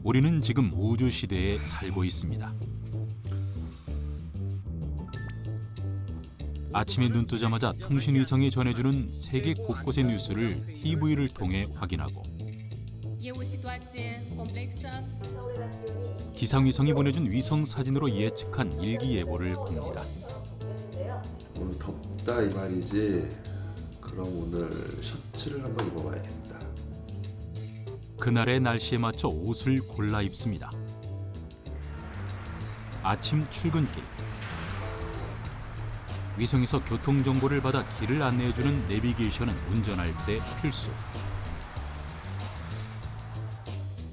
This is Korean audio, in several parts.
우리는 지금 우주 시대에 살고 있습니다. 아침에 눈 뜨자마자 통신위성이 전해주는 세계 곳곳의 뉴스를 TV를 통해 확인하고 기상위성이 보내준 위성 사진으로 예측한 일기예보를 봅니다. 오늘 덥다 이 말이지. 그럼 오늘 셔츠를 한번 입어봐야겠다. 그날의 날씨에 맞춰 옷을 골라 입습니다. 아침 출근길. 위성에서 교통정보를 받아 길을 안내해주는 내비게이션은 운전할 때 필수.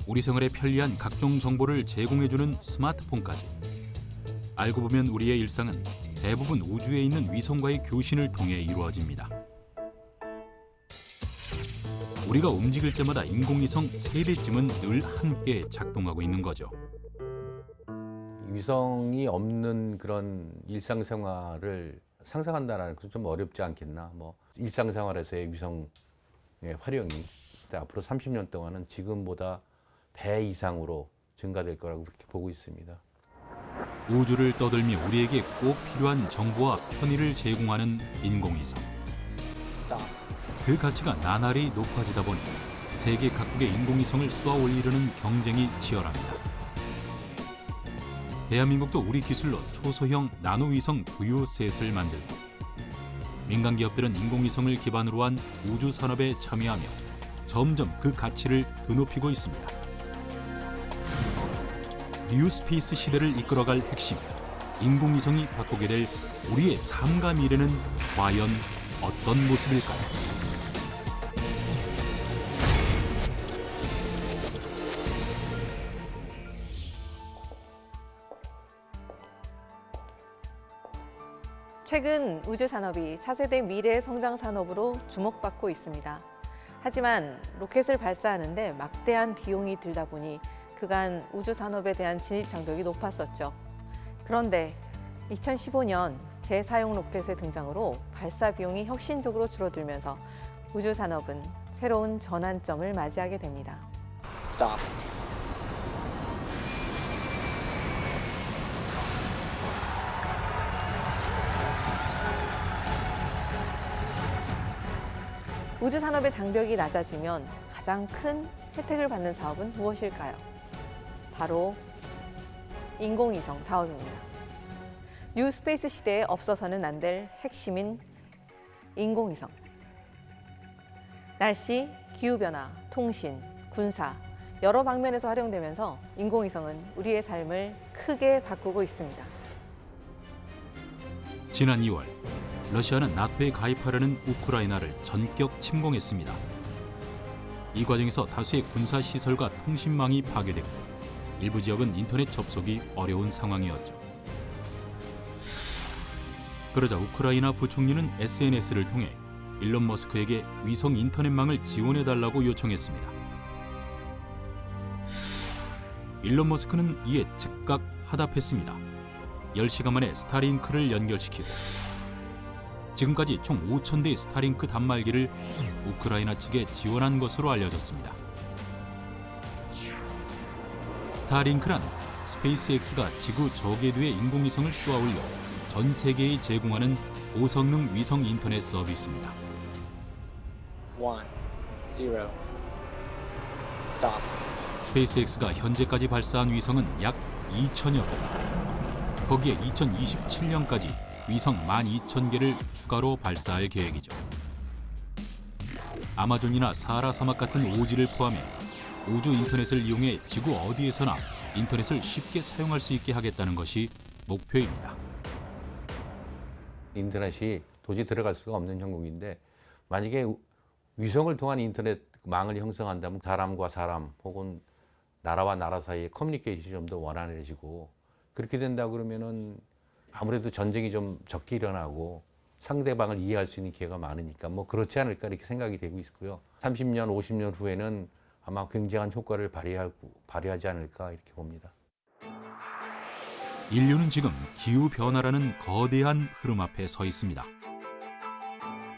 우리 생활에 편리한 각종 정보를 제공해주는 스마트폰까지. 알고 보면 우리의 일상은 대부분 우주에 있는 위성과의 교신을 통해 이루어집니다. 우리가 움직일 때마다 인공위성 3대쯤은 늘 함께 작동하고 있는 거죠. 위성이 없는 그런 일상생활을 상상한다는 것은 좀 어렵지 않겠나. 일상생활에서의 위성의 활용이 앞으로 30년 동안은 지금보다 배 이상으로 증가될 거라고 그렇게 보고 있습니다. 우주를 떠돌며 우리에게 꼭 필요한 정보와 편의를 제공하는 인공위성. 그 가치가 나날이 높아지다 보니 세계 각국의 인공위성을 쏘아 올리려는 경쟁이 치열합니다. 대한민국도 우리 기술로 초소형 나노위성 부유셋을 만들고 민간 기업들은 인공위성을 기반으로 한 우주 산업에 참여하며 점점 그 가치를 드높이고 있습니다. 뉴스페이스 시대를 이끌어갈 핵심, 인공위성이 바꾸게 될 우리의 삶과 미래는 과연 어떤 모습일까요? 최근 우주 산업이 차세대 미래 성장 산업으로 주목받고 있습니다. 하지만 로켓을 발사하는데 막대한 비용이 들다 보니 그간 우주 산업에 대한 진입 장벽이 높았었죠. 그런데 2015년 재사용 로켓의 등장으로 발사 비용이 혁신적으로 줄어들면서 우주 산업은 새로운 전환점을 맞이하게 됩니다. 우주 산업의 장벽이 낮아지면 가장 큰 혜택을 받는 사업은 무엇일까요? 바로 인공위성 사업입니다. 뉴스페이스 시대에 없어서는 안 될 핵심인 인공위성. 날씨, 기후변화, 통신, 군사, 여러 방면에서 활용되면서 인공위성은 우리의 삶을 크게 바꾸고 있습니다. 지난 2월, 러시아는 나토에 가입하려는 우크라이나를 전격 침공했습니다. 이 과정에서 다수의 군사시설과 통신망이 파괴됐고 일부 지역은 인터넷 접속이 어려운 상황이었죠. 그러자 우크라이나 부총리는 SNS를 통해 일론 머스크에게 위성 인터넷망을 지원해달라고 요청했습니다. 일론 머스크는 이에 즉각 화답했습니다. 10시간 만에 스타링크를 연결시키고 지금까지 총 5,000대의 스타링크 단말기를 우크라이나 측에 지원한 것으로 알려졌습니다. 스타링크란 스페이스X가 지구 저궤도에 인공위성을 쏘아 올려 전 세계에 제공하는 고성능 위성 인터넷 서비스입니다. 1, 0, stop. 스페이스X가 현재까지 발사한 위성은 약 2,000여 개. 거기에 2027년까지 위성 12,000개를 추가로 발사할 계획이죠. 아마존이나 사하라 사막 같은 오지를 포함해 우주 인터넷을 이용해 지구 어디에서나 인터넷을 쉽게 사용할 수 있게 하겠다는 것이 목표입니다. 인터넷이 도저히 들어갈 수가 없는 형국인데 만약에 위성을 통한 인터넷망을 형성한다면 사람과 사람 혹은 나라와 나라 사이의 커뮤니케이션이 좀 더 원활해지고 그렇게 된다 그러면은 아무래도 전쟁이 좀 적게 일어나고 상대방을 이해할 수 있는 기회가 많으니까 그렇지 않을까 이렇게 생각이 되고 있고요. 30년, 50년 후에는 아마 굉장한 효과를 발휘하지 않을까 이렇게 봅니다. 인류는 지금 기후변화라는 거대한 흐름 앞에 서 있습니다.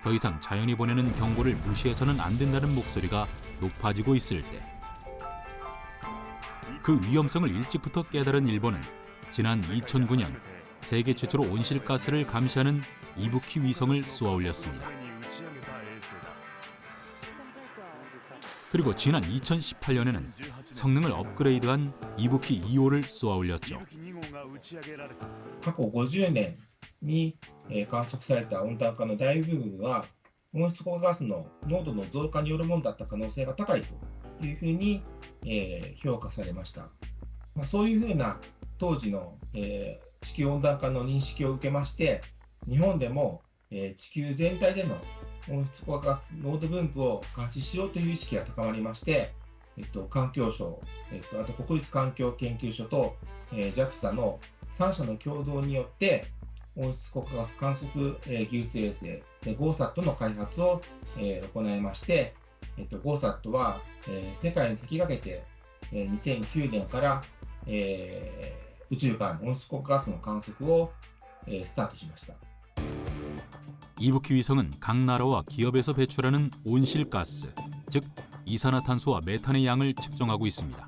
더 이상 자연이 보내는 경고를 무시해서는 안 된다는 목소리가 높아지고 있을 때 그 위험성을 일찍부터 깨달은 일본은 지난 2009년 세계 최초로 온실가스를 감시하는 이부키 위성을 쏘아 올렸습니다. 그리고 지난 2018년에는 성능을 업그레이드한 이부키 2호를 쏘아 올렸죠. 過去50年に観測された温暖化の大部分は温室効果ガスの濃度の増加によるものだった可能性が高いというふうに評価されました。そういうふうな当時の地球温暖化の認識を受けまして、日本でも地球全体での温室効果ガス濃度分布を監視しようという意識が高まりまして、環境省、あと国立環境研究所とJAXA の3社の共同によって温室効果ガス観測技術衛星 GOSAT の開発を行いまして、GOSAT は世界に先駆けて2009年から宇宙からの温室効果ガスの観測をスタートしました。 이부키 위성은 각 나라와 기업에서 배출하는 온실가스, 즉 이산화탄소와 메탄의 양을 측정하고 있습니다.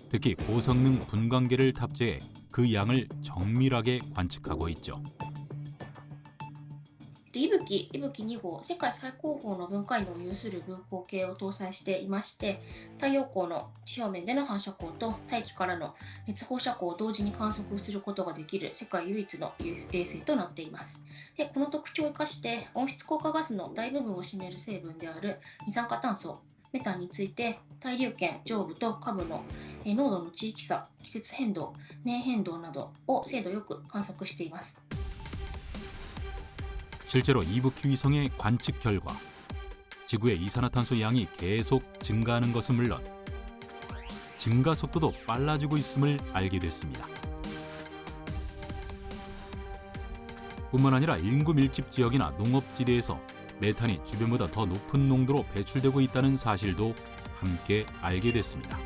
특히 고성능 분광계를 탑재해 그 양을 정밀하게 관측하고 있죠. イブキ2号、世界最高峰の分解能を有する分光計を搭載していまして、太陽光の地表面での反射光と大気からの熱放射光を同時に観測することができる世界唯一の衛星となっています。で、この特徴を生かして温室効果ガスの大部分を占める成分である二酸化炭素、メタンについて対流圏上部と下部の濃度の地域差、季節変動、年変動などを精度よく観測しています。 실제로 이부키 위성의 관측 결과 지구의 이산화탄소 양이 계속 증가하는 것은 물론 증가 속도도 빨라지고 있음을 알게 됐습니다. 뿐만 아니라 인구 밀집 지역이나 농업지대에서 메탄이 주변보다 더 높은 농도로 배출되고 있다는 사실도 함께 알게 됐습니다.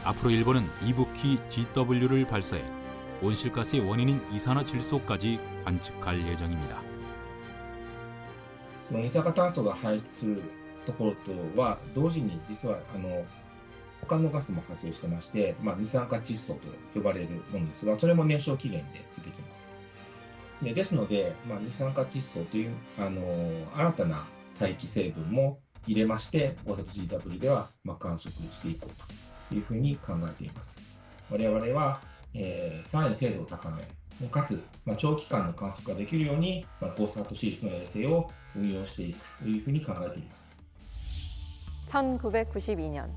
앞으로 일본은 이부키 GW를 발사해 온실가스의 원인인 이산화질소까지 관측할 예정입니다. その二酸化炭素が排出するところとは同時に実は他のガスも発生してまして、二酸化窒素と呼ばれるものですが、それも燃焼期限で出てきます。ですので、二酸化窒素という新たな大気成分も入れまして、GOSAT-GW では観測していこうというふうに考えています。我々はさらに精度を高め、かつ長期間の観測ができるようにGOSATシリーズの衛星を運用していくというふうに考えています。 1992년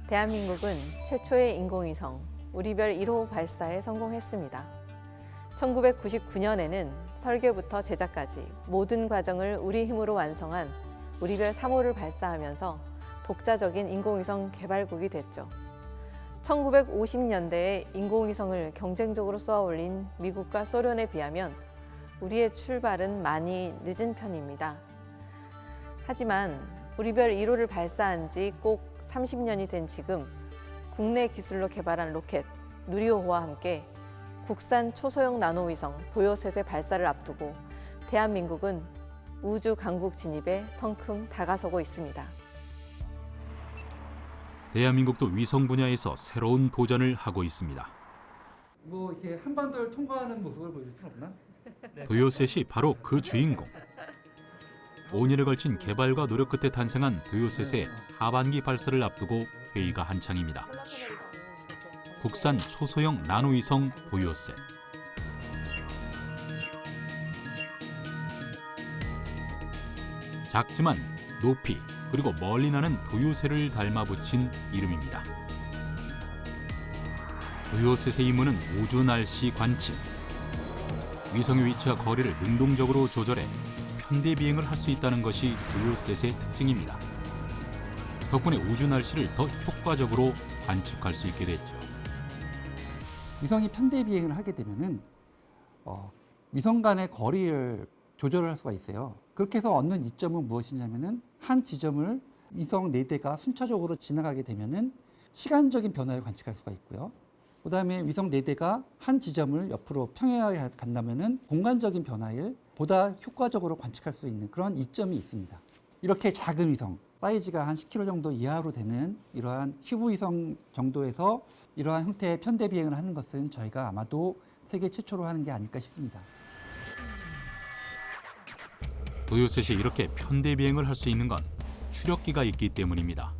대한민국은 최초의 인공위성 우리별 1호 발사에 성공했습니다. 1999년에는 설계부터 제작까지 모든 과정을 우리 힘으로 완성한 우리별 3호를 발사하면서 독자적인 인공위성 개발국이 됐죠. 1950년대에 인공위성을 경쟁적으로 쏘아올린 미국과 소련에 비하면 우리의 출발은 많이 늦은 편입니다. 하지만 우리별 1호를 발사한 지 꼭 30년이 된 지금 국내 기술로 개발한 로켓 누리호와 함께 국산 초소형 나노위성 보요셋의 발사를 앞두고 대한민국은 우주 강국 진입에 성큼 다가서고 있습니다. 대한민국도 위성 분야에서 새로운 도전을 하고 있습니다. 뭐 이렇게 한반도를 통과하는 모습을 보여줄 수 없나? 도요셋이 바로 그 주인공. 5년에 걸친 개발과 노력 끝에 탄생한 도요셋의 하반기 발사를 앞두고 회의가 한창입니다. 국산 초소형 나노위성 도요셋. 작지만 높이 그리고 멀리 나는 도요새를 닮아 붙인 이름입니다. 도요셋의 임무는 우주 날씨 관측. 위성의 위치와 거리를 능동적으로 조절해 편대 비행을 할 수 있다는 것이 도요셋의 특징입니다. 덕분에 우주 날씨를 더 효과적으로 관측할 수 있게 됐죠. 위성이 편대 비행을 하게 되면은 위성 간의 거리를 조절할 수가 있어요. 그렇게 해서 얻는 이점은 무엇이냐면은 한 지점을 위성 4대가 순차적으로 지나가게 되면은 시간적인 변화를 관측할 수가 있고요. 그다음에 위성 4대가 한 지점을 옆으로 평행하게 간다면은 공간적인 변화를 보다 효과적으로 관측할 수 있는 그런 이점이 있습니다. 이렇게 작은 위성, 사이즈가 한 10kg 정도 이하로 되는 이러한 큐브 위성 정도에서 이러한 형태의 편대 비행을 하는 것은 저희가 아마도 세계 최초로 하는 게 아닐까 싶습니다. 도요셋이 이렇게 편대 비행을 할 수 있는 건 추력기가 있기 때문입니다.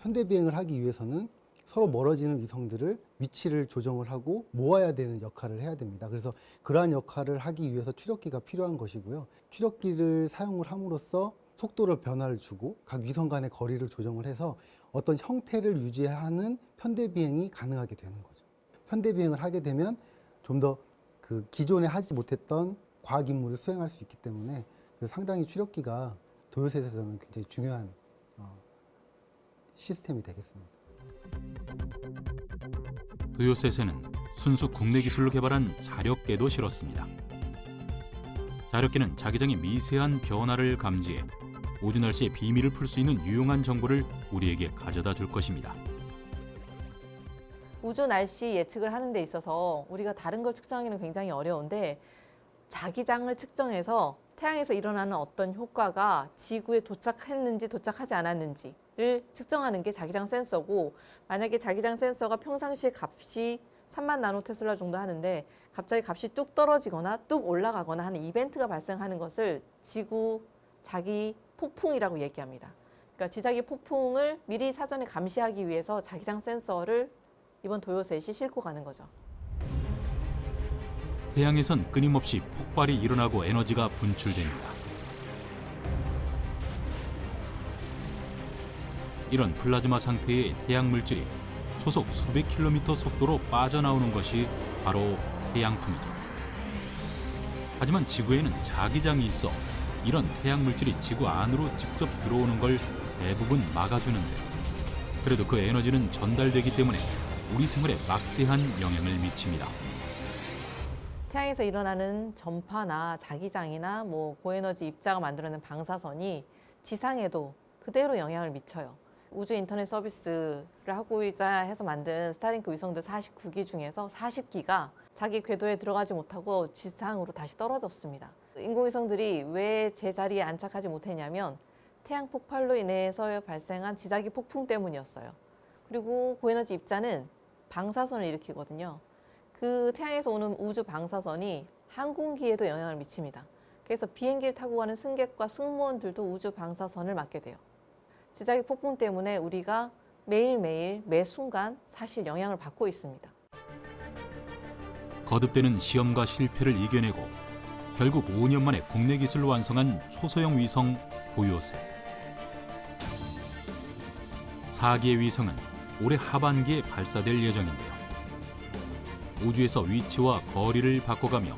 편대 비행을 하기 위해서는 서로 멀어지는 위성들을 위치를 조정을 하고 모아야 되는 역할을 해야 됩니다. 그래서 그러한 역할을 하기 위해서 추력기가 필요한 것이고요. 추력기를 사용을 함으로써 속도를 변화를 주고 각 위성 간의 거리를 조정을 해서 어떤 형태를 유지하는 편대 비행이 가능하게 되는 거죠. 편대 비행을 하게 되면 좀 더 그 기존에 하지 못했던 과학 임무를 수행할 수 있기 때문에 상당히 추력기가 도요셋에서는 굉장히 중요한 시스템이 되겠습니다. 도요셋에는 순수 국내 기술로 개발한 자력계도 실었습니다. 자력계는 자기장의 미세한 변화를 감지해 우주 날씨의 비밀을 풀 수 있는 유용한 정보를 우리에게 가져다 줄 것입니다. 우주 날씨 예측을 하는 데 있어서 우리가 다른 걸 측정하기는 굉장히 어려운데 자기장을 측정해서 태양에서 일어나는 어떤 효과가 지구에 도착했는지 도착하지 않았는지를 측정하는 게 자기장 센서고, 만약에 자기장 센서가 평상시에 값이 3만 나노테슬라 정도 하는데 갑자기 값이 뚝 떨어지거나 뚝 올라가거나 하는 이벤트가 발생하는 것을 지구 자기 폭풍이라고 얘기합니다. 그러니까 지자기 폭풍을 미리 사전에 감시하기 위해서 자기장 센서를 이번 도요셋이 싣고 가는 거죠. 태양에선 끊임없이 폭발이 일어나고 에너지가 분출됩니다. 이런 플라즈마 상태의 태양 물질이 초속 수백 킬로미터 속도로 빠져나오는 것이 바로 태양풍이죠. 하지만 지구에는 자기장이 있어 이런 태양 물질이 지구 안으로 직접 들어오는 걸 대부분 막아주는데, 그래도 그 에너지는 전달되기 때문에 우리 생활에 막대한 영향을 미칩니다. 태양에서 일어나는 전파나 자기장이나 고에너지 입자가 만들어낸 방사선이 지상에도 그대로 영향을 미쳐요. 우주 인터넷 서비스를 하고자 해서 만든 스타링크 위성들 49기 중에서 40기가 자기 궤도에 들어가지 못하고 지상으로 다시 떨어졌습니다. 인공위성들이 왜 제자리에 안착하지 못했냐면 태양 폭발로 인해서 발생한 지자기 폭풍 때문이었어요. 그리고 고에너지 입자는 방사선을 일으키거든요. 그 태양에서 오는 우주 방사선이 항공기에도 영향을 미칩니다. 그래서 비행기를 타고 가는 승객과 승무원들도 우주 방사선을 맞게 돼요. 지자기 폭풍 때문에 우리가 매일매일 매 순간 사실 영향을 받고 있습니다. 거듭되는 시험과 실패를 이겨내고 결국 5년 만에 국내 기술로 완성한 초소형 위성 도요셋. 4기의 위성은 올해 하반기에 발사될 예정인데요. 우주에서 위치와 거리를 바꿔가며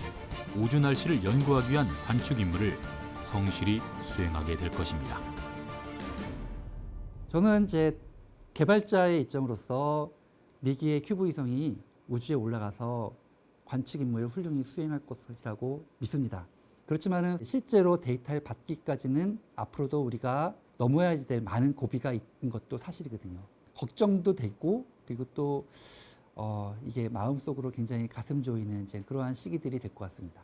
우주 날씨를 연구하기 위한 관측 임무를 성실히 수행하게 될 것입니다. 저는 이제 개발자의 입장으로서 미기의 큐브 위성이 우주에 올라가서 관측 임무를 훌륭히 수행할 것이라고 믿습니다. 그렇지만은 실제로 데이터를 받기까지는 앞으로도 우리가 넘어야 될 많은 고비가 있는 것도 사실이거든요. 걱정도 되고, 그리고 또 이게 마음속으로 굉장히 가슴 조이는 이제 그러한 시기들이 될 것 같습니다.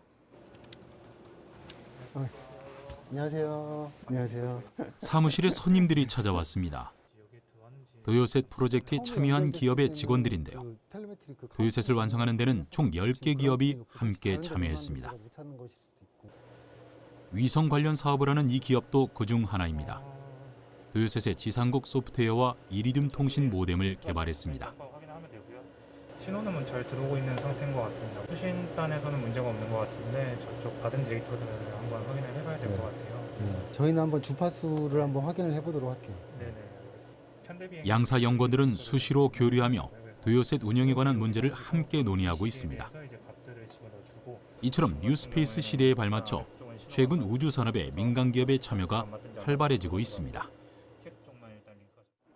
안녕하세요. 안녕하세요. 사무실에 손님들이 찾아왔습니다. 도요셋 프로젝트에 참여한 기업의 직원들인데요. 도요셋을 완성하는 데는 총 10개 기업이 함께 참여했습니다. 위성 관련 사업을 하는 이 기업도 그중 하나입니다. 도요셋의 지상국 소프트웨어와 이리듐 통신 모뎀을 개발했습니다. 신호는 잘 들어오고 있는 상태인 것 같습니다. 수신단에서는 문제가 없는 것 같은데 저쪽 받은 데이터들을 한번 확인을 해봐야 될 것 같아요. 네, 저희는 한번 주파수를 한번 확인을 해보도록 할게요. 네네. 양사 연구원들은 수시로 교류하며 도요셋 운영에 관한 문제를 함께 논의하고 있습니다. 이처럼 뉴스페이스 시대에 발맞춰 최근 우주 산업의 민간 기업의 참여가 활발해지고 있습니다.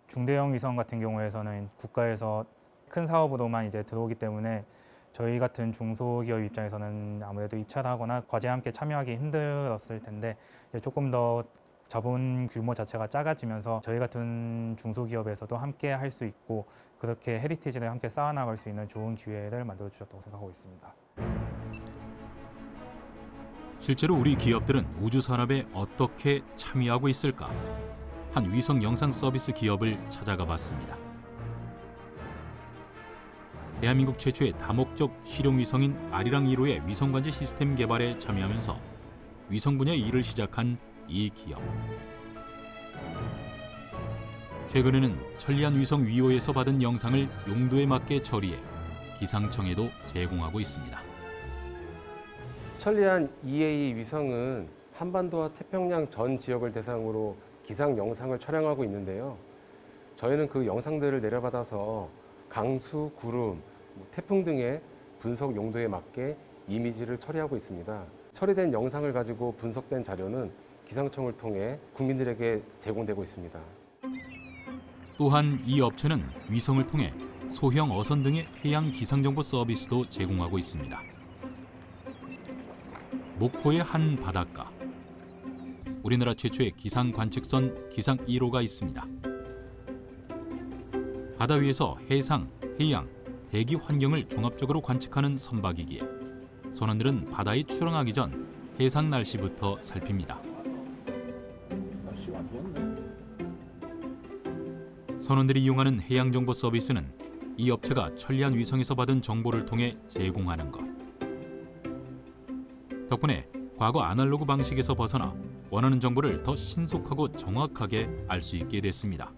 중대형 위성 같은 경우에서는 국가에서 큰 사업으로만 이제 들어오기 때문에 저희 같은 중소기업 입장에서는 아무래도 입찰을 하거나 과제에 함께 참여하기 힘들었을 텐데, 이제 조금 더 자본 규모 자체가 작아지면서 저희 같은 중소기업에서도 함께 할 수 있고, 그렇게 헤리티지를 함께 쌓아나갈 수 있는 좋은 기회를 만들어 주셨다고 생각하고 있습니다. 실제로 우리 기업들은 우주 산업에 어떻게 참여하고 있을까? 한 위성 영상 서비스 기업을 찾아가 봤습니다. 대한민국 최초의 다목적 실용 위성인 아리랑 1호의 위성관제 시스템 개발에 참여하면서 위성 분야의 일을 시작한 이 기업. 최근에는 천리안 위성 위호에서 받은 영상을 용도에 맞게 처리해 기상청에도 제공하고 있습니다. 천리안 EA 위성은 한반도와 태평양 전 지역을 대상으로 기상 영상을 촬영하고 있는데요. 저희는 그 영상들을 내려받아서 강수, 구름, 태풍 등의 분석 용도에 맞게 이미지를 처리하고 있습니다. 처리된 영상을 가지고 분석된 자료는 기상청을 통해 국민들에게 제공되고 있습니다. 또한 이 업체는 위성을 통해 소형 어선 등의 해양 기상정보 서비스도 제공하고 있습니다. 목포의 한 바닷가. 우리나라 최초의 기상 관측선 기상 1호가 있습니다. 바다 위에서 해상, 해양, 대기 환경을 종합적으로 관측하는 선박이기에 선원들은 바다에 출항하기 전 해상 날씨부터 살핍니다. 선원들이 이용하는 해양 정보 서비스는 이 업체가 천리안 위성에서 받은 정보를 통해 제공하는 것. 덕분에 과거 아날로그 방식에서 벗어나 원하는 정보를 더 신속하고 정확하게 알 수 있게 됐습니다.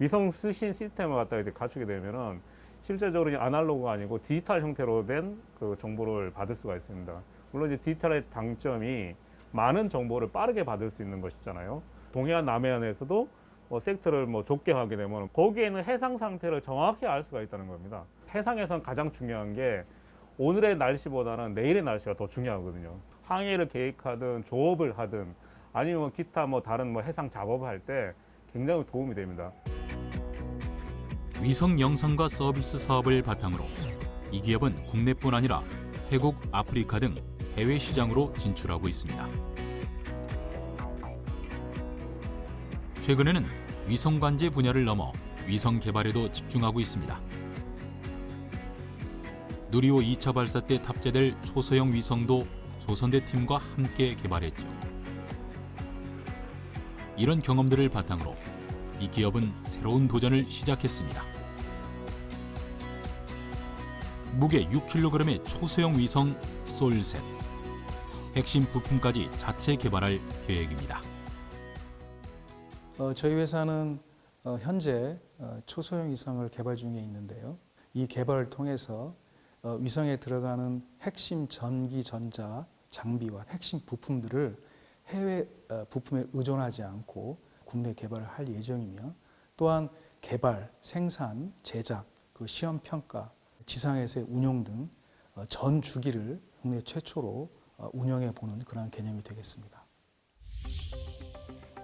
위성 수신 시스템을 갖다가 이제 갖추게 되면은 실제적으로 아날로그가 아니고 디지털 형태로 된 그 정보를 받을 수가 있습니다. 물론 이제 디지털의 장점이 많은 정보를 빠르게 받을 수 있는 것이잖아요. 동해안, 남해안에서도 섹터를 좁게 하게 되면 거기에는 해상 상태를 정확히 알 수가 있다는 겁니다. 해상에선 가장 중요한 게 오늘의 날씨보다는 내일의 날씨가 더 중요하거든요. 항해를 계획하든 조업을 하든 아니면 기타 다른 해상 작업을 할 때 굉장히 도움이 됩니다. 위성 영상과 서비스 사업을 바탕으로 이 기업은 국내뿐 아니라 태국, 아프리카 등 해외 시장으로 진출하고 있습니다. 최근에는 위성 관제 분야를 넘어 위성 개발에도 집중하고 있습니다. 누리호 2차 발사 때 탑재될 초소형 위성도 조선대 팀과 함께 개발했죠. 이런 경험들을 바탕으로 이 기업은 새로운 도전을 시작했습니다. 무게 6kg의 초소형 위성 솔셋. 핵심 부품까지 자체 개발할 계획입니다. 저희 회사는 현재 초소형 위성을 개발 중에 있는데요. 이 개발을 통해서 위성에 들어가는 핵심 전기 전자 장비와 핵심 부품들을 해외 부품에 의존하지 않고 국내 개발을 할 예정이며 또한 개발, 생산, 제작, 그 시험 평가, 지상에서의 운용 등 전 주기를 국내 최초로 운영해 보는 그런 개념이 되겠습니다.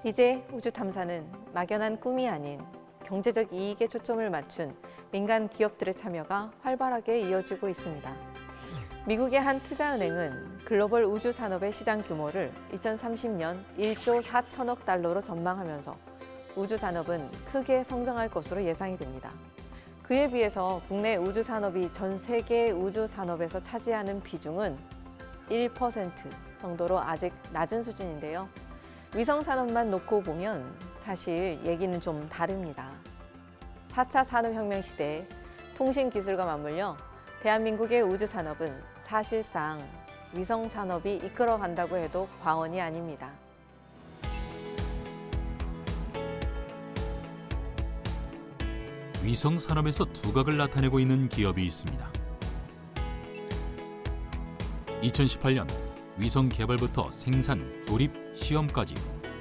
이제 우주 탐사는 막연한 꿈이 아닌 경제적 이익에 초점을 맞춘 민간 기업들의 참여가 활발하게 이어지고 있습니다. 미국의 한 투자은행은 글로벌 우주 산업의 시장 규모를 2030년 1조 4천억 달러로 전망하면서 우주 산업은 크게 성장할 것으로 예상이 됩니다. 그에 비해서 국내 우주 산업이 전 세계 우주 산업에서 차지하는 비중은 1% 정도로 아직 낮은 수준인데요. 위성 산업만 놓고 보면 사실 얘기는 좀 다릅니다. 4차 산업혁명 시대에 통신 기술과 맞물려 대한민국의 우주 산업은 사실상 위성 산업이 이끌어간다고 해도 과언이 아닙니다. 위성 산업에서 두각을 나타내고 있는 기업이 있습니다. 2018년 위성 개발부터 생산, 조립, 시험까지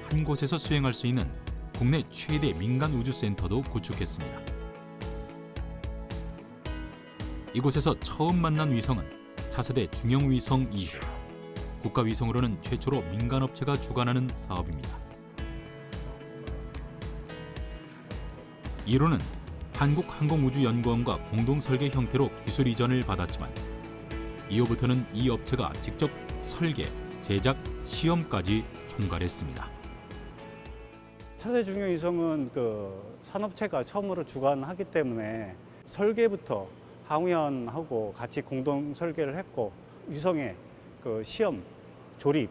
한 곳에서 수행할 수 있는 국내 최대 민간 우주센터도 구축했습니다. 이곳에서 처음 만난 위성은 차세대 중형위성 2호. 국가위성으로는 최초로 민간업체가 주관하는 사업입니다. 1호는 한국항공우주연구원과 공동설계 형태로 기술 이전을 받았지만 2호부터는 이 업체가 직접 설계, 제작, 시험까지 총괄했습니다. 차세대 중형위성은 산업체가 처음으로 주관하기 때문에 설계부터 항우연하고 같이 공동 설계를 했고 위성의 그 시험, 조립,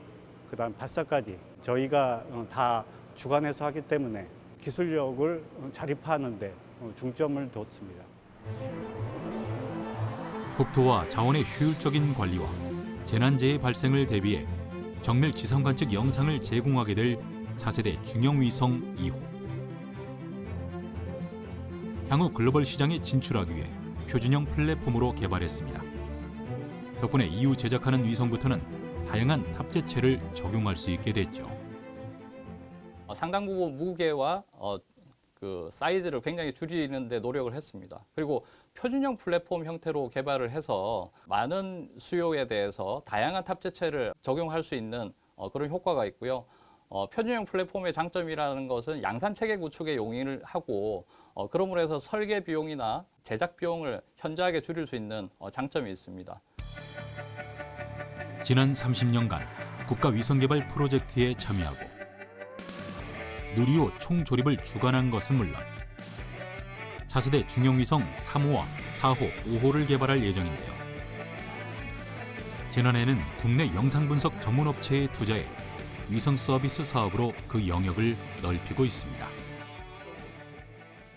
그다음 발사까지 저희가 다 주관해서 하기 때문에 기술력을 자립하는 데 중점을 뒀습니다. 국토와 자원의 효율적인 관리와 재난재해 발생을 대비해 정밀 지상 관측 영상을 제공하게 될 차세대 중형위성 2호. 향후 글로벌 시장에 진출하기 위해 표준형 플랫폼으로 개발했습니다. 덕분에 이후 제작하는 위성부터는 다양한 탑재체를 적용할 수 있게 됐죠. 상당 부분 무게와 그 사이즈를 굉장히 줄이는 데 노력을 했습니다. 그리고 표준형 플랫폼 형태로 개발을 해서 많은 수요에 대해서 다양한 탑재체를 적용할 수 있는 그런 효과가 있고요. 표준형 플랫폼의 장점이라는 것은 양산 체계 구축에 용이를 하고 그러므로 해서 설계 비용이나 제작 비용을 현저하게 줄일 수 있는 장점이 있습니다. 지난 30년간 국가 위성 개발 프로젝트에 참여하고 누리호 총조립을 주관한 것은 물론 차세대 중형위성 3호와 4호, 5호를 개발할 예정인데요. 지난해에는 국내 영상분석 전문 업체에 투자해 위성 서비스 사업으로 그 영역을 넓히고 있습니다.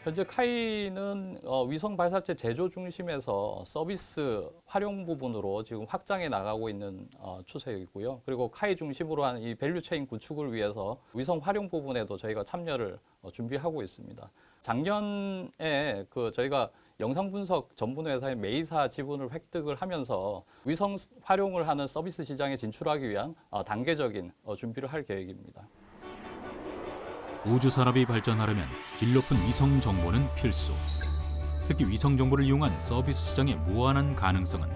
현재 카이는 위성 발사체 제조 중심에서 서비스 활용 부분으로 지금 확장해 나가고 있는 추세이고요. 그리고 카이 중심으로 한 이 밸류체인 구축을 위해서 위성 활용 부분에도 저희가 참여를 준비하고 있습니다. 작년에 저희가 영상 분석 전문 회사인 메이사 지분을 획득을 하면서 위성 활용을 하는 서비스 시장에 진출하기 위한 단계적인 준비를 할 계획입니다. 우주 산업이 발전하려면 질 높은 위성 정보는 필수. 특히 위성 정보를 이용한 서비스 시장의 무한한 가능성은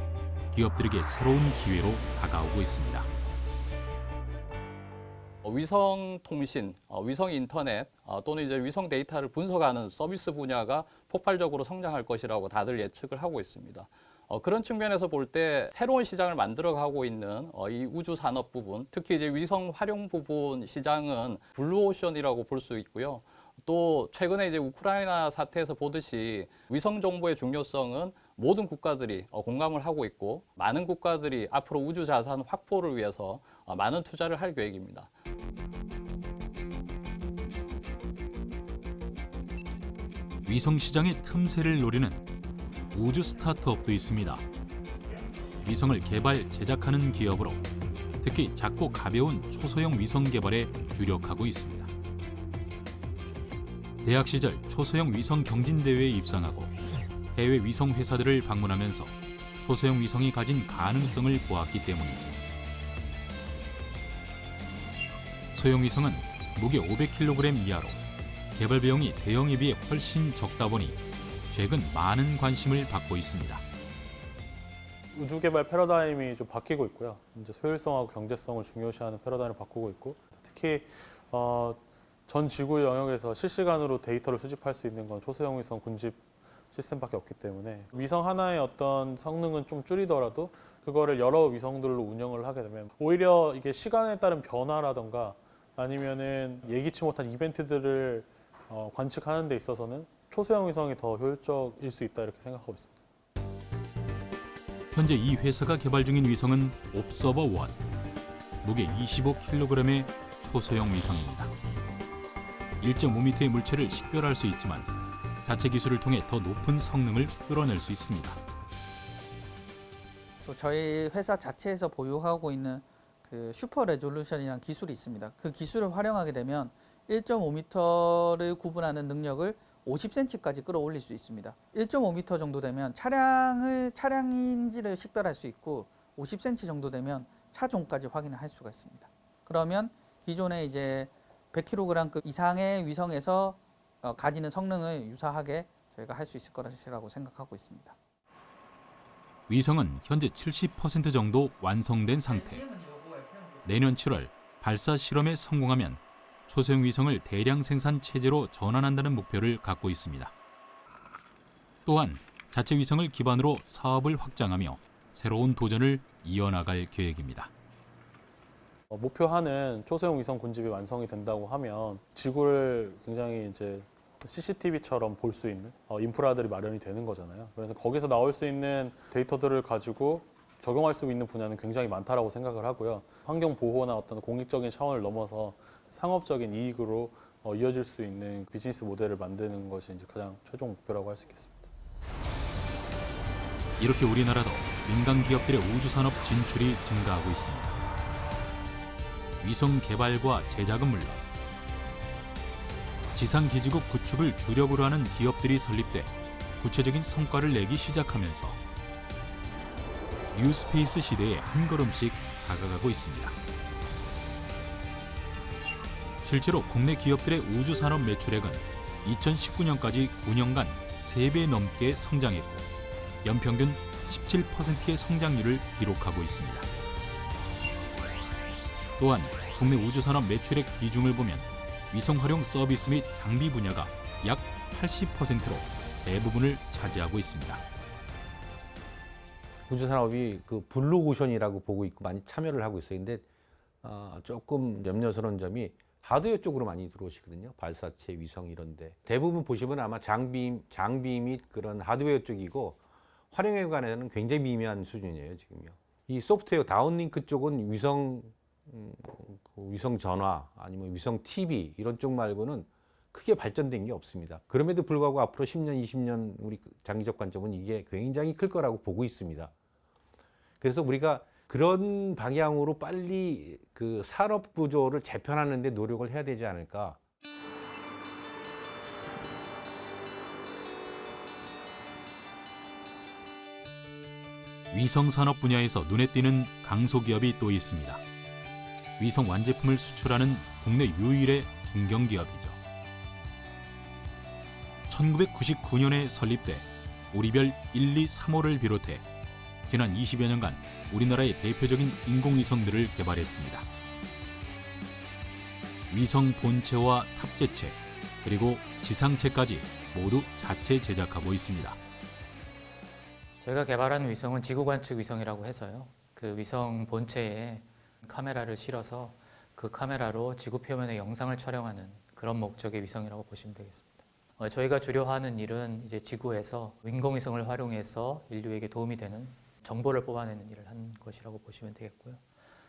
기업들에게 새로운 기회로 다가오고 있습니다. 위성 통신, 위성 인터넷 또는 이제 위성 데이터를 분석하는 서비스 분야가 폭발적으로 성장할 것이라고 다들 예측을 하고 있습니다. 그런 측면에서 볼 때 새로운 시장을 만들어가고 있는 이 우주 산업 부분, 특히 이제 위성 활용 부분 시장은 블루오션이라고 볼 수 있고요. 또 최근에 이제 우크라이나 사태에서 보듯이 위성 정보의 중요성은 모든 국가들이 공감을 하고 있고 많은 국가들이 앞으로 우주 자산 확보를 위해서 많은 투자를 할 계획입니다. 위성 시장의 틈새를 노리는 우주 스타트업도 있습니다. 위성을 개발, 제작하는 기업으로 특히 작고 가벼운 초소형 위성 개발에 주력하고 있습니다. 대학 시절 초소형 위성 경진대회에 입상하고 해외 위성 회사들을 방문하면서 초소형 위성이 가진 가능성을 보았기 때문입니다. 소형 위성은 무게 500kg 이하로 개발 비용이 대형에 비해 훨씬 적다 보니 최근 많은 관심을 받고 있습니다. 우주 개발 패러다임이 좀 바뀌고 있고요. 이제 효율성하고 경제성을 중요시하는 패러다임을 바꾸고 있고, 특히 전 지구 영역에서 실시간으로 데이터를 수집할 수 있는 건 초소형 위성 군집 시스템밖에 없기 때문에 위성 하나의 어떤 성능은 좀 줄이더라도 그거를 여러 위성들로 운영을 하게 되면 오히려 이게 시간에 따른 변화라던가 아니면은 예기치 못한 이벤트들을 관측하는 데 있어서는 초소형 위성이 더 효율적일 수 있다 이렇게 생각하고 있습니다. 현재 이 회사가 개발 중인 위성은 옵서버-1, 무게 25kg의 초소형 위성입니다. 1.5m의 물체를 식별할 수 있지만 자체 기술을 통해 더 높은 성능을 끌어낼 수 있습니다. 또 저희 회사 자체에서 보유하고 있는 그 슈퍼 레졸루션이라는 기술이 있습니다. 그 기술을 활용하게 되면 1.5m를 구분하는 능력을 50cm까지 끌어올릴 수 있습니다. 1.5m 정도 되면 차량인지를 식별할 수 있고 50cm 정도 되면 차종까지 확인을 할 수가 있습니다. 그러면 기존에 이제 100kg 이상의 위성에서 가지는 성능을 유사하게 저희가 할 수 있을 거라고 생각하고 있습니다. 위성은 현재 70% 정도 완성된 상태. 내년 7월 발사 실험에 성공하면 초소형 위성을 대량 생산 체제로 전환한다는 목표를 갖고 있습니다. 또한 자체 위성을 기반으로 사업을 확장하며 새로운 도전을 이어나갈 계획입니다. 목표하는 초소형 위성 군집이 완성이 된다고 하면 지구를 굉장히 이제 CCTV처럼 볼 수 있는 인프라들이 마련이 되는 거잖아요. 그래서 거기서 나올 수 있는 데이터들을 가지고 적용할 수 있는 분야는 굉장히 많다라고 생각을 하고요. 환경 보호나 어떤 공익적인 차원을 넘어서 상업적인 이익으로 이어질 수 있는 비즈니스 모델을 만드는 것이 이제 가장 최종 목표라고 할 수 있겠습니다. 이렇게 우리나라도 민간 기업들의 우주 산업 진출이 증가하고 있습니다. 위성 개발과 제작은 물론 지상 기지국 구축을 주력으로 하는 기업들이 설립돼 구체적인 성과를 내기 시작하면서 뉴스페이스 시대에 한 걸음씩 다가가고 있습니다. 실제로 국내 기업들의 우주 산업 매출액은 2019년까지 9년간 3배 넘게 성장했고 연평균 17%의 성장률을 기록하고 있습니다. 또한 국내 우주 산업 매출액 비중을 보면 위성 활용 서비스 및 장비 분야가 약 80%로 대부분을 차지하고 있습니다. 우주 산업이 그 블루 오션이라고 보고 있고 많이 참여를 하고 있어요. 근데 조금 염려스러운 점이 하드웨어 쪽으로 많이 들어오시거든요. 발사체, 위성 이런데 대부분 보시면 아마 장비 및 그런 하드웨어 쪽이고 활용에 관해서는 굉장히 미미한 수준이에요. 지금요. 이 소프트웨어 다운링크 쪽은 위성 전화 아니면 위성 TV 이런 쪽 말고는 크게 발전된 게 없습니다. 그럼에도 불구하고 앞으로 10년, 20년 우리 장기적 관점은 이게 굉장히 클 거라고 보고 있습니다. 그래서 우리가 그런 방향으로 빨리 그 산업 구조를 재편하는 데 노력을 해야 되지 않을까. 위성 산업 분야에서 눈에 띄는 강소기업이 또 있습니다. 위성 완제품을 수출하는 국내 유일의 중견기업이죠. 1999년에 설립돼 우리별 1, 2, 3호를 비롯해 지난 20여 년간 우리나라의 대표적인 인공위성들을 개발했습니다. 위성 본체와 탑재체, 그리고 지상체까지 모두 자체 제작하고 있습니다. 저희가 개발한 위성은 지구관측 위성이라고 해서요. 그 위성 본체에 카메라를 실어서 그 카메라로 지구 표면의 영상을 촬영하는 그런 목적의 위성이라고 보시면 되겠습니다. 저희가 주로 하는 일은 이제 지구에서 인공위성을 활용해서 인류에게 도움이 되는 정보를 뽑아내는 일을 한 것이라고 보시면 되겠고요.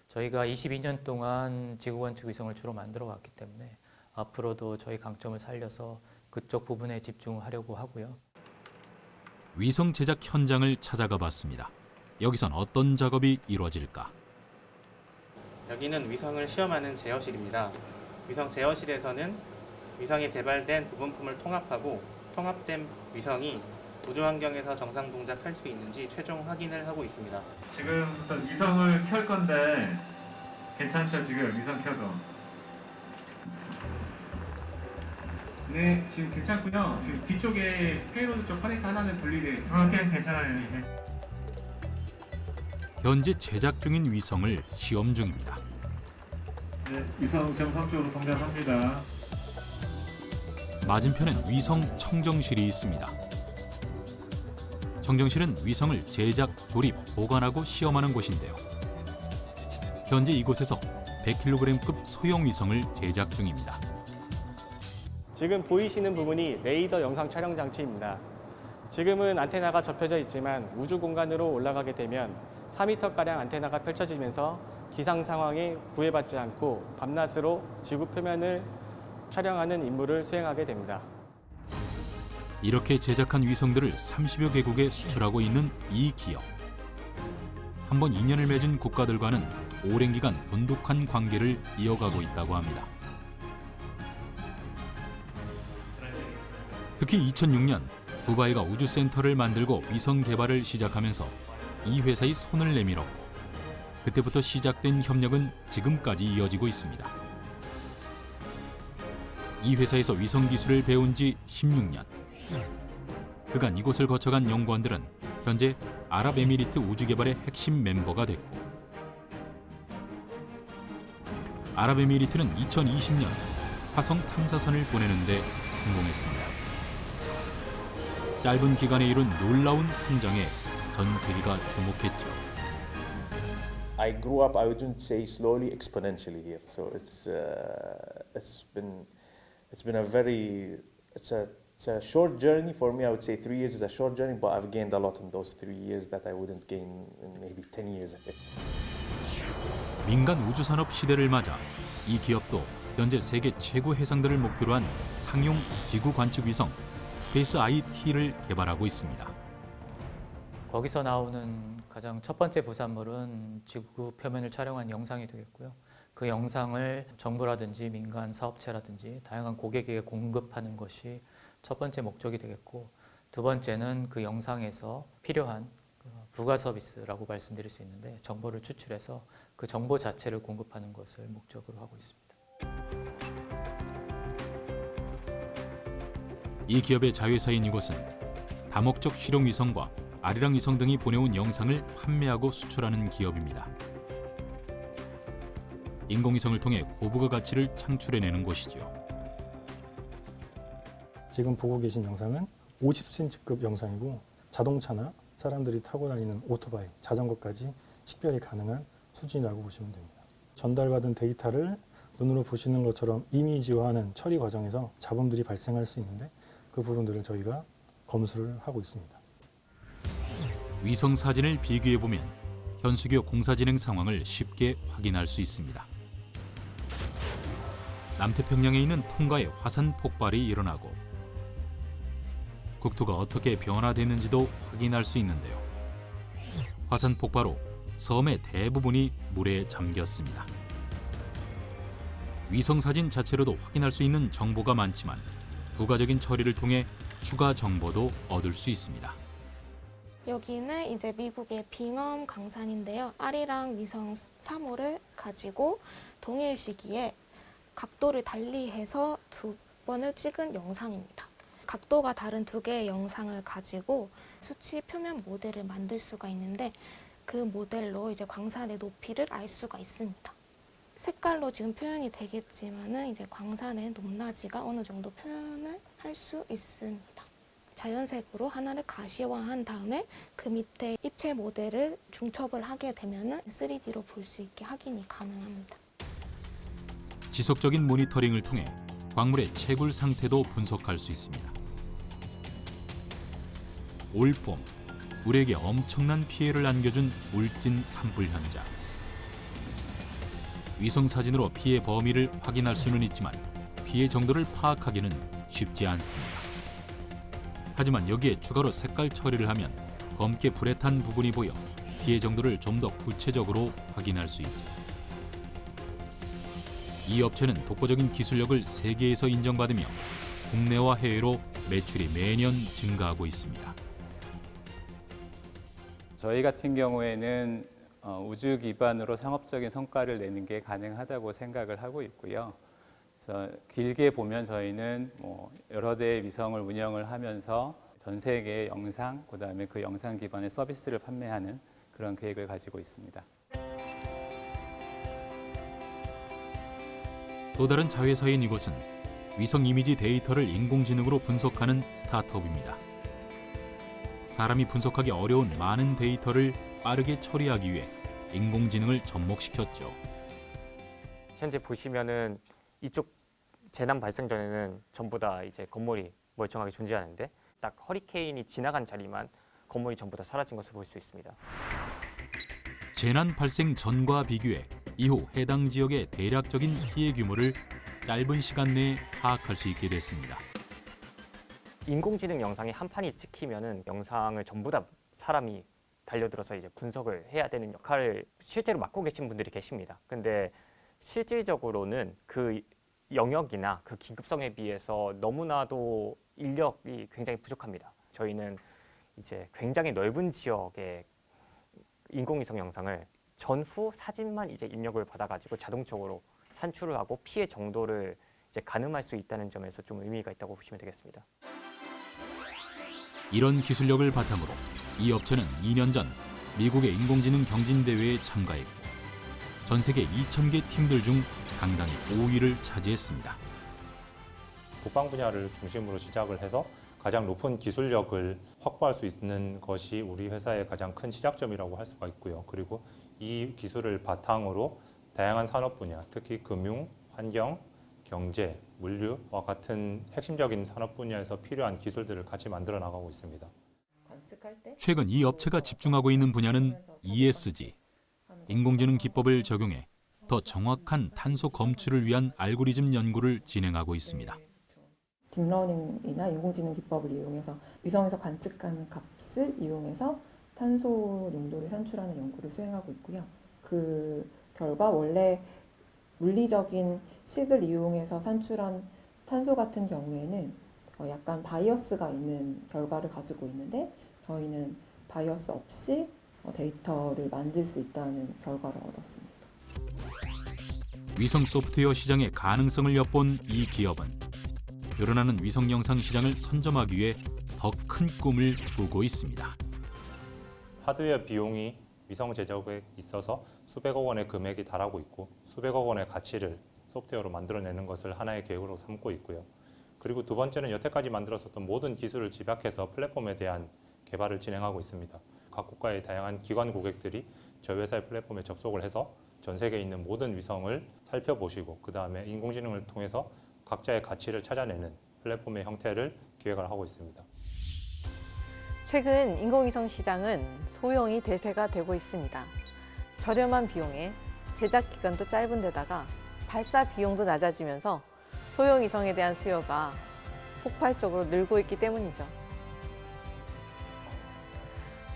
저희가 22년 동안 지구관측 위성을 주로 만들어 왔기 때문에 앞으로도 저희 강점을 살려서 그쪽 부분에 집중하려고 하고요. 위성 제작 현장을 찾아가 봤습니다. 여기선 어떤 작업이 이루어질까? 여기는 위성을 시험하는 제어실입니다. 위성 제어실에서는 위성에 개발된 부분품을 통합하고 통합된 위성이 우주 환경에서 정상 동작할 수 있는지 최종 확인을 하고 있습니다. 지금부터 위성을 켤 건데 괜찮죠? 지금 위성 켜도. 네, 지금 괜찮고요. 지금 뒤쪽에 페이로드 쪽 커넥터 하나는 분리되어 있습니다. 괜찮아요. 이제. 현재 제작 중인 위성을 시험 중입니다. 네, 위성 정상적으로 성장합니다. 맞은편엔 위성 청정실이 있습니다. 청정실은 위성을 제작, 조립, 보관하고 시험하는 곳인데요. 현재 이곳에서 100kg급 소형 위성을 제작 중입니다. 지금 보이시는 부분이 레이더 영상 촬영 장치입니다. 지금은 안테나가 접혀져 있지만 우주 공간으로 올라가게 되면 4m가량 안테나가 펼쳐지면서 기상 상황에 구애받지 않고 밤낮으로 지구 표면을 촬영하는 임무를 수행하게 됩니다. 이렇게 제작한 위성들을 30여 개국에 수출하고 있는 이 기업. 한번 인연을 맺은 국가들과는 오랜 기간 돈독한 관계를 이어가고 있다고 합니다. 특히 2006년 두바이가 우주센터를 만들고 위성 개발을 시작하면서 이 회사의 손을 내밀었고 그때부터 시작된 협력은 지금까지 이어지고 있습니다. 이 회사에서 위성 기술을 배운 지 16년. 그간 이곳을 거쳐간 연구원들은 현재 아랍에미리트 우주개발의 핵심 멤버가 됐고 아랍에미리트는 2020년 화성 탐사선을 보내는 데 성공했습니다. 짧은 기간에 이룬 놀라운 성장에 전 세계가 주목했죠. I grew up, I wouldn't say slowly, exponentially here. So it's been a very, it's a It's a short journey for me. I would say 3 years is a short journey, but I've gained a lot in those 3 years that I wouldn't gain in maybe 10 years ahead. 민간 우주산업 시대를 맞아 이 기업도 현재 세계 최고 해상들을 목표로 한 상용 지구 관측 위성 스페이스 IT를 개발하고 있습니다. 거기서 나오는 가장 첫 번째 부산물은 지구 표면을 촬영한 영상이 되겠고요. 그 영상을 정부라든지 민간 사업체라든지 다양한 고객에게 공급하는 것이 첫 번째 목적이 되겠고, 두 번째는 그 영상에서 필요한 부가 서비스라고 말씀드릴 수 있는데 정보를 추출해서 그 정보 자체를 공급하는 것을 목적으로 하고 있습니다. 이 기업의 자회사인 이곳은 다목적 실용 위성과 아리랑 위성 등이 보내온 영상을 판매하고 수출하는 기업입니다. 인공위성을 통해 고부가 가치를 창출해내는 곳이죠. 지금 보고 계신 영상은 50cm급 영상이고 자동차나 사람들이 타고 다니는 오토바이, 자전거까지 식별이 가능한 수준이라고 보시면 됩니다. 전달받은 데이터를 눈으로 보시는 것처럼 이미지화하는 처리 과정에서 잡음들이 발생할 수 있는데 그 부분들을 저희가 검수를 하고 있습니다. 위성 사진을 비교해보면 현수교 공사 진행 상황을 쉽게 확인할 수 있습니다. 남태평양에 있는 통가에 화산 폭발이 일어나고 국토가 어떻게 변화됐는지도 확인할 수 있는데요. 화산 폭발 후 섬의 대부분이 물에 잠겼습니다. 위성 사진 자체로도 확인할 수 있는 정보가 많지만 부가적인 처리를 통해 추가 정보도 얻을 수 있습니다. 여기는 이제 미국의 빙엄 강산인데요. 아리랑 위성 3호를 가지고 동일 시기에 각도를 달리해서 2번을 찍은 영상입니다. 각도가 다른 2개의 영상을 가지고 수치 표면 모델을 만들 수가 있는데 그 모델로 이제 광산의 높이를 알 수가 있습니다. 색깔로 지금 표현이 되겠지만은 이제 광산의 높낮이가 어느 정도 표현을 할 수 있습니다. 자연색으로 하나를 가시화한 다음에 그 밑에 입체 모델을 중첩을 하게 되면은 3D로 볼 수 있게 확인이 가능합니다. 지속적인 모니터링을 통해 광물의 채굴 상태도 분석할 수 있습니다. 올 봄, 우리에게 엄청난 피해를 안겨준 울진 산불 현장. 위성 사진으로 피해 범위를 확인할 수는 있지만 피해 정도를 파악하기는 쉽지 않습니다. 하지만 여기에 추가로 색깔 처리를 하면 검게 불에 탄 부분이 보여 피해 정도를 좀 더 구체적으로 확인할 수 있죠. 이 업체는 독보적인 기술력을 세계에서 인정받으며 국내와 해외로 매출이 매년 증가하고 있습니다. 저희 같은 경우에는 우주 기반으로 상업적인 성과를 내는 게 가능하다고 생각을 하고 있고요. 그래서 길게 보면 저희는 여러 대의 위성을 운영을 하면서 전 세계의 영상, 그다음에 그 영상 기반의 서비스를 판매하는 그런 계획을 가지고 있습니다. 또 다른 자회사인 이곳은 위성 이미지 데이터를 인공지능으로 분석하는 스타트업입니다. 사람이 분석하기 어려운 많은 데이터를 빠르게 처리하기 위해 인공지능을 접목시켰죠. 현재 보시면은 이쪽 재난 발생 전에는 전부 다 이제 건물이 멀쩡하게 존재하는데 딱 허리케인이 지나간 자리만 건물이 전부 다 사라진 것을 볼 수 있습니다. 재난 발생 전과 비교해 이후 해당 지역의 대략적인 피해 규모를 짧은 시간 내에 파악할 수 있게 됐습니다. 인공지능 영상이 한 판이 찍히면은 영상을 전부 다 사람이 달려들어서 이제 분석을 해야 되는 역할을 실제로 맡고 계신 분들이 계십니다. 근데 실질적으로는 그 영역이나 그 긴급성에 비해서 너무나도 인력이 굉장히 부족합니다. 저희는 이제 굉장히 넓은 지역의 인공위성 영상을 전후 사진만 이제 입력을 받아가지고 자동적으로 산출을 하고 피해 정도를 이제 가늠할 수 있다는 점에서 좀 의미가 있다고 보시면 되겠습니다. 이런 기술력을 바탕으로 이 업체는 2년 전 미국의 인공지능 경진대회에 참가했고 전 세계 2,000개 팀들 중 당당히 5위를 차지했습니다. 국방 분야를 중심으로 시작을 해서 가장 높은 기술력을 확보할 수 있는 것이 우리 회사의 가장 큰 시작점이라고 할 수가 있고요. 그리고 이 기술을 바탕으로 다양한 산업 분야, 특히 금융, 환경, 경제, 물류와 같은 핵심적인 산업 분야에서 필요한 기술들을 같이 만들어 나가고 있습니다. 최근 이 업체가 집중하고 있는 분야는 ESG, 인공지능 기법을 적용해 더 정확한 탄소 검출을 위한 알고리즘 연구를 진행하고 있습니다. 딥러닝이나 인공지능 기법을 이용해서 위성에서 관측한 값을 이용해서 탄소 농도를 산출하는 연구를 수행하고 있고요. 그 결과 원래 물리적인 식을 이용해서 산출한 탄소 같은 경우에는 약간 바이어스가 있는 결과를 가지고 있는데 저희는 바이어스 없이 데이터를 만들 수 있다는 결과를 얻었습니다. 위성 소프트웨어 시장의 가능성을 엿본 이 기업은 늘어나는 위성 영상 시장을 선점하기 위해 더 큰 꿈을 꾸고 있습니다. 하드웨어 비용이 위성 제작에 있어서 수백억 원의 금액이 달하고 있고 수백억 원의 가치를 소프트웨어로 만들어내는 것을 하나의 계획으로 삼고 있고요. 그리고 두 번째는 여태까지 만들었었던 모든 기술을 집약해서 플랫폼에 대한 개발을 진행하고 있습니다. 각 국가의 다양한 기관 고객들이 저희 회사의 플랫폼에 접속을 해서 전 세계에 있는 모든 위성을 살펴보시고 그 다음에 인공지능을 통해서 각자의 가치를 찾아내는 플랫폼의 형태를 기획을 하고 있습니다. 최근 인공위성 시장은 소형이 대세가 되고 있습니다. 저렴한 비용에 제작 기간도 짧은 데다가 발사 비용도 낮아지면서 소형 위성에 대한 수요가 폭발적으로 늘고 있기 때문이죠.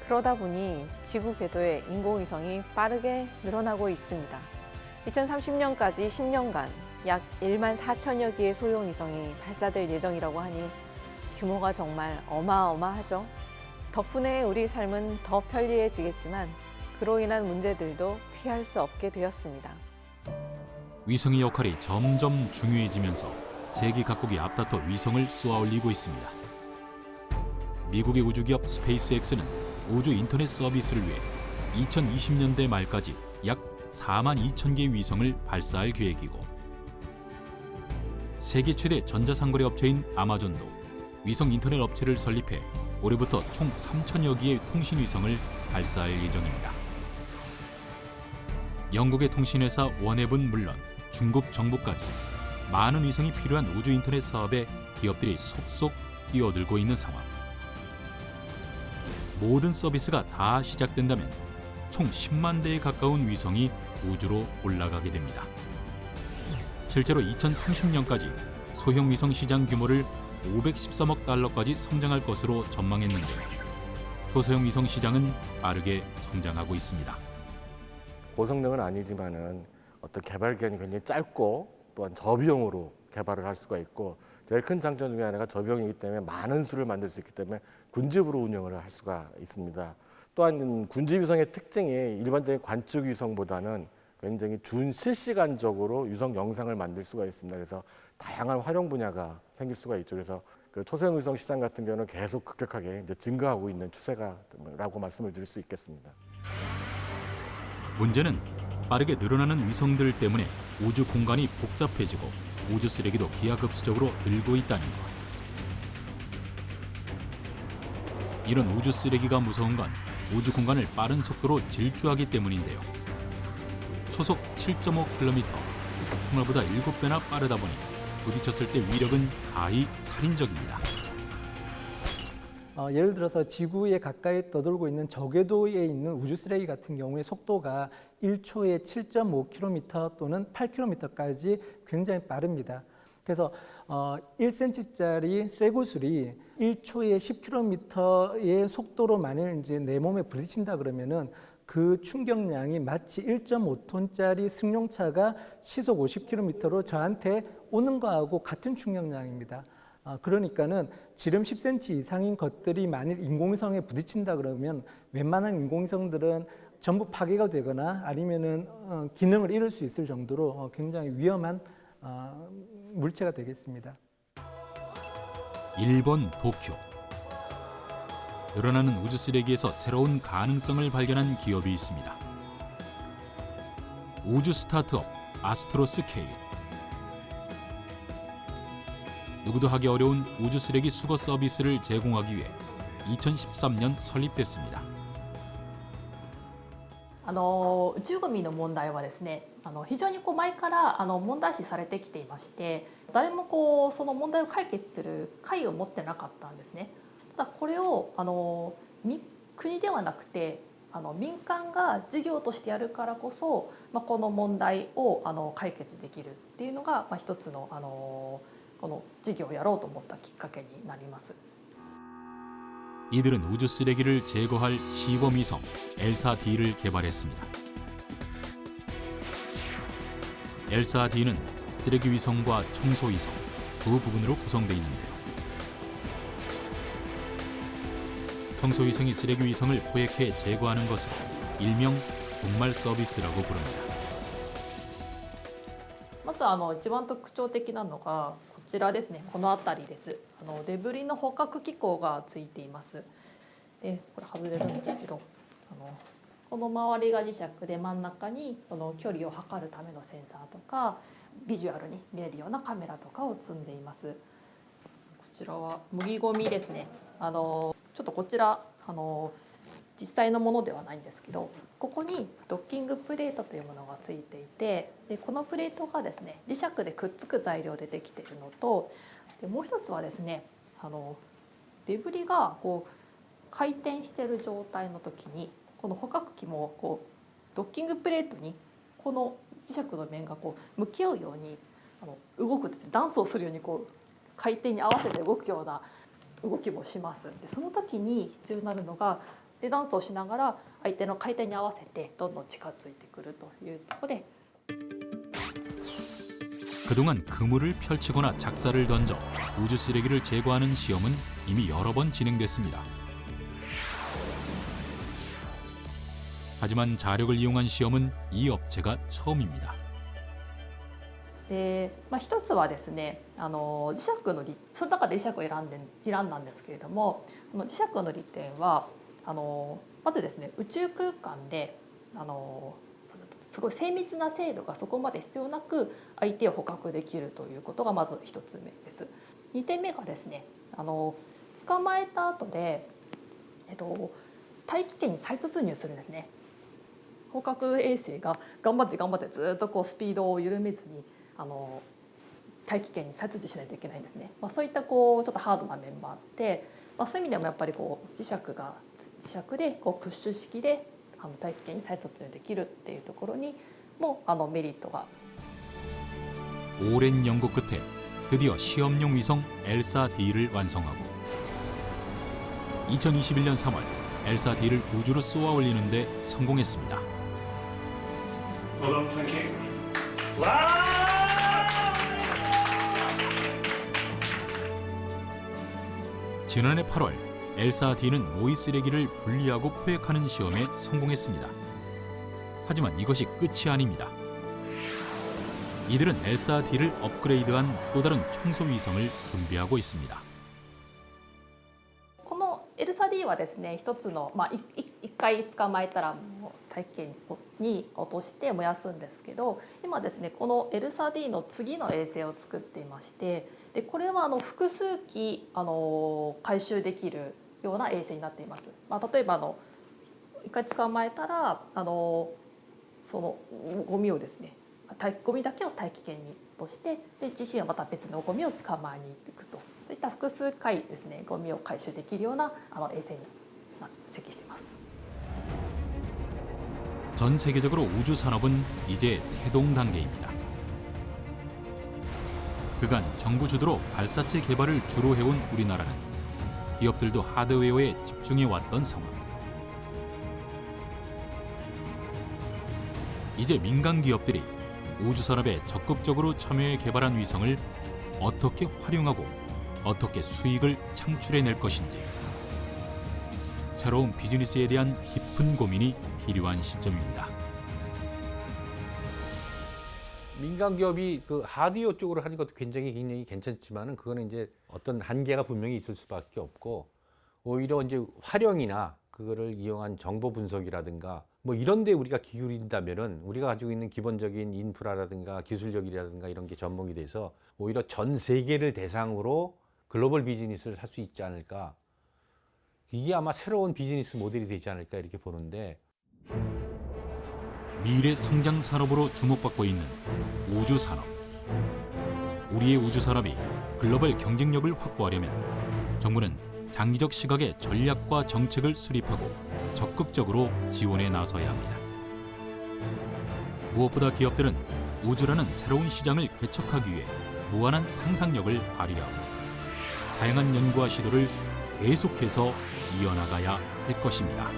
그러다 보니 지구 궤도의 인공위성이 빠르게 늘어나고 있습니다. 2030년까지 10년간 약 1만 4천여 개의 소형 위성이 발사될 예정이라고 하니 규모가 정말 어마어마하죠. 덕분에 우리 삶은 더 편리해지겠지만 그로 인한 문제들도 피할 수 없게 되었습니다. 위성의 역할이 점점 중요해지면서 세계 각국이 앞다퉈 위성을 쏘아올리고 있습니다. 미국의 우주기업 스페이스X는 우주 인터넷 서비스를 위해 2020년대 말까지 약 4만 2천 개의 위성을 발사할 계획이고 세계 최대 전자상거래 업체인 아마존도 위성 인터넷 업체를 설립해 올해부터 총 3천여 개의 통신 위성을 발사할 예정입니다. 영국의 통신회사 원앱은 물론 중국 정부까지 많은 위성이 필요한 우주 인터넷 사업에 기업들이 속속 뛰어들고 있는 상황. 모든 서비스가 다 시작된다면 총 10만 대에 가까운 위성이 우주로 올라가게 됩니다. 실제로 2030년까지 소형 위성 시장 규모를 513억 달러까지 성장할 것으로 전망했는데 초소형 위성 시장은 빠르게 성장하고 있습니다. 고성능은 아니지만은 어떤 개발 기간이 굉장히 짧고 또한 저비용으로 개발을 할 수가 있고 제일 큰 장점 중에 하나가 저비용이기 때문에 많은 수를 만들 수 있기 때문에 군집으로 운영을 할 수가 있습니다. 또한 군집 위성의 특징이 일반적인 관측 위성보다는 굉장히 준실시간적으로 위성 영상을 만들 수가 있습니다. 그래서 다양한 활용 분야가 생길 수가 있죠. 그래서 그 초소형 위성 시장 같은 경우는 계속 급격하게 이제 증가하고 있는 추세라고 말씀을 드릴 수 있겠습니다. 문제는 빠르게 늘어나는 위성들 때문에 우주 공간이 복잡해지고 우주 쓰레기도 기하급수적으로 늘고 있다는 것. 이런 우주 쓰레기가 무서운 건 우주 공간을 빠른 속도로 질주하기 때문인데요. 초속 7.5km, 총알보다 7배나 빠르다 보니 부딪혔을 때 위력은 가히 살인적입니다. 예를 들어서 지구에 가까이 떠돌고 있는 저궤도에 있는 우주 쓰레기 같은 경우에 속도가 1초에 7.5km 또는 8km까지 굉장히 빠릅니다. 그래서 1cm짜리 쇠구슬이 1초에 10km의 속도로 만일 이제 내 몸에 부딪힌다 그러면은 그 충격량이 마치 1.5톤짜리 승용차가 시속 50km로 저한테 오는 거하고 같은 충격량입니다. 그러니까는 지름 10cm 이상인 것들이 만일 인공위성에 부딪힌다 그러면 웬만한 인공위성들은 전부 파괴가 되거나 아니면은 기능을 잃을 수 있을 정도로 굉장히 위험한 물체가 되겠습니다. 일본 도쿄. 늘어나는 우주 쓰레기에서 새로운 가능성을 발견한 기업이 있습니다. 우주 스타트업 아스트로스케일. 누구도 하기 어려운 우주 쓰레기 수거 서비스를 제공하기 위해 2013년 설립됐습니다. 宇宙ゴミの問題はですね非常に前から問題視されてきていまして、誰もその問題を解決する解を持ってなかったんですね。ただこれを国ではなくて民間が事業としてやるからこそ、この問題を解決できるっていうのが、一つのこの事業をやろうと思ったきっかけになります。 이들은 우주 쓰레기를 제거할 시범 위성 엘사-D를 개발했습니다. 엘사-D는 쓰레기 위성과 청소 위성 두 부분으로 구성되어 있는데요. 청소 위성이 쓰레기 위성을 포획해 제거하는 것을 일명 종말 서비스라고 부릅니다. まず一番特徴的なのがこちらですね。この辺りです。デブリの捕獲機構がついています。で、これ外れるんですけど、この周りが磁石で真ん中にその距離を測るためのセンサーとかビジュアルに見えるようなカメラとかを積んでいます。こちらは麦ゴミですね。ちょっとこちら実際のものではないんですけど、ここにドッキングプレートというものがついていて、でこのプレートがですね磁石でくっつく材料でできているのと、でもう一つはですねデブリが回転している状態の時にこの捕獲器もドッキングプレートにこの磁石の面が向き合うように動くですね、ダンスをするように回転に合わせて動くような動きもします。でその時に必要になるのがでダンスをしながら相手の回転に合わせてどんどん近づいてくるというところで 그동안 그물을 펼치거나 작사를 던져 우주 쓰레기를 제거하는 시험은 이미 여러 번 진행됐습니다. 하지만 자력을 이용한 시험은 이 업체가 처음입니다. で一つはですね磁石のその中で磁石を選んだんですけれども、この磁石の利点はまずですね宇宙空間ですごい精密な精度がそこまで必要なく相手を捕獲できるということがまず1つ目です。2点目がですね捕まえた後で、大気圏に再突入するんですね。捕獲衛星が頑張ってずっとスピードを緩めずに大気圏に再突入しないといけないんですね。そういったちょっとハードな面もあって、そういう意味でもやっぱり磁石でプッシュ式で大気圏に再突入できるっていうところにもメリットが。 오랜 연구 끝에 드디어 시험용 위성 엘사-D를 완성하고 2021년 3월 엘사-D를 우주로 쏘아 올리는 데 성공했습니다. 지난해 8월 엘사-D는 모이 쓰레기를 분리하고 포획하는 시험에 성공했습니다. 하지만 이것이 끝이 아닙니다. 이들은 엘사-D를 업그레이드한 또 다른 청소 위성을 준비하고 있습니다. この엘사-Dはですね一つの一回捕まえたらもう大気圏に落として燃やすんですけど、今ですねこの엘사-Dの次の衛星を作っていまして、でこれは複数機回収できるような衛星になっています。例えば一回捕まえたらそのゴミをですねゴミだけを大気圏に落としてで自身はまた別のゴミを捕まえに行くと、そういった複数回ですねゴミを回収できるような衛星に設計しています。 전 세계적으로 우주 산업은 이제 태동 단계입니다. 그간 정부 주도로 발사체 개발을 주로 해온 우리나라는 기업들도 하드웨어에 집중해왔던 상황. 이제 민간 기업들이 우주 산업에 적극적으로 참여해 개발한 위성을 어떻게 활용하고 어떻게 수익을 창출해낼 것인지 새로운 비즈니스에 대한 깊은 고민이 필요한 시점입니다. 민간 기업이 하드웨어 쪽으로 하는 것도 굉장히 괜찮지만은 그거는 이제 어떤 한계가 분명히 있을 수밖에 없고, 오히려 이제 활용이나 그거를 이용한 정보 분석이라든가 뭐 이런 데 우리가 기울인다면은 우리가 가지고 있는 기본적인 인프라라든가 기술력이라든가 이런 게 접목이 돼서 오히려 전 세계를 대상으로 글로벌 비즈니스를 할 수 있지 않을까. 이게 아마 새로운 비즈니스 모델이 되지 않을까 이렇게 보는데, 미래 성장 산업으로 주목받고 있는 우주 산업. 우리의 우주 산업이 글로벌 경쟁력을 확보하려면 정부는 장기적 시각의 전략과 정책을 수립하고 적극적으로 지원에 나서야 합니다. 무엇보다 기업들은 우주라는 새로운 시장을 개척하기 위해 무한한 상상력을 발휘하고 다양한 연구와 시도를 계속해서 이어나가야 할 것입니다.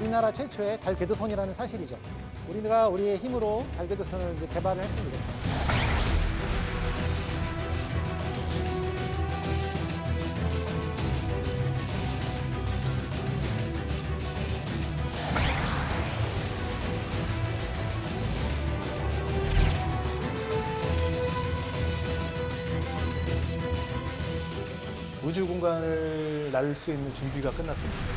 우리나라 최초의 달 궤도선이라는 사실이죠. 우리가 우리의 힘으로 달 궤도선을 이제 개발을 했습니다. 우주 공간을 날 수 있는 준비가 끝났습니다.